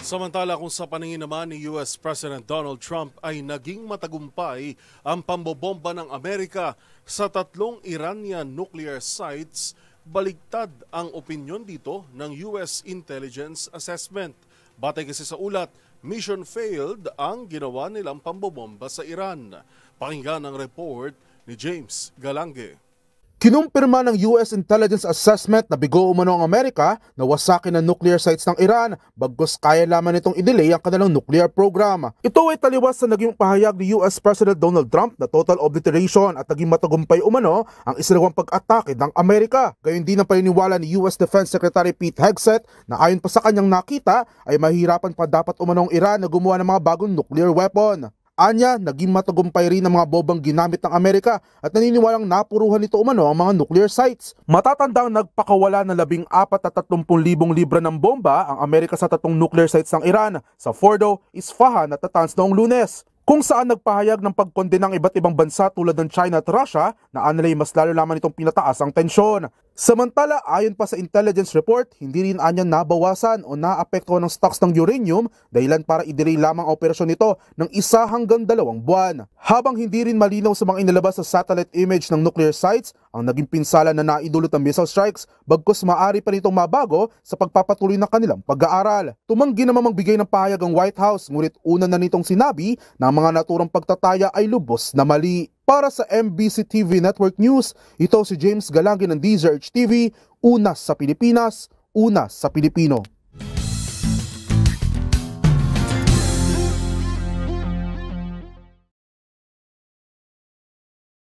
Samantala kung sa paningin naman ni US President Donald Trump ay naging matagumpay ang pambobomba ng Amerika sa 3 Iranian nuclear sites, baligtad ang opinyon dito ng US Intelligence Assessment. Batay kasi sa ulat, mission failed ang ginawa nilang pambobomba sa Iran. Pakinggan ang report ni James Galange. Kinumpirma ng US Intelligence Assessment na bigo umano ang Amerika na wasakin ang nuclear sites ng Iran bagkus kaya lamang nitong i-delay ang kanilang nuclear program. Ito ay taliwas sa naging pahayag ni US President Donald Trump na total obliteration at naging matagumpay umano ang isinagawang pag-atake ng Amerika. Gayon din ang paniniwala ni US Defense Secretary Pete Hegseth na ayon pa sa kanyang nakita ay mahihirapan pa dapat umano ang Iran na gumawa ng mga bagong nuclear weapon. Anya, naging matagumpay rin ang mga bombang ginamit ng Amerika at naniniwalang napuruhan nito umano ang mga nuclear sites. Matatandang nagpakawala ng 14,30,000 libra ng bomba ang Amerika sa 3 nuclear sites ng Iran sa Fordo, Isfahan at Natanz noong Lunes, kung saan nagpahayag ng pagkondena ng iba't ibang bansa tulad ng China at Russia na anilay mas lalo lamang itong pinataas ang tensyon. Samantala, ayon pa sa intelligence report, hindi rin anya nabawasan o naapektuhan ng stocks ng uranium dahilan para i-delay lamang ang operasyon nito ng 1 hanggang 2 buwan. Habang hindi rin malinaw sa mga inilabas sa satellite image ng nuclear sites ang naging pinsala na naidulot ng missile strikes, bagkus maaari pa nitong mabago sa pagpapatuloy ng kanilang pag-aaral. Tumanggi namang magbigay ng pahayag ang White House, ngunit una na nitong sinabi na ang mga naturang pagtataya ay lubos na mali. Para sa MBC TV Network News, ito si James Galange ng DZRH TV, una sa Pilipinas, una sa Pilipino.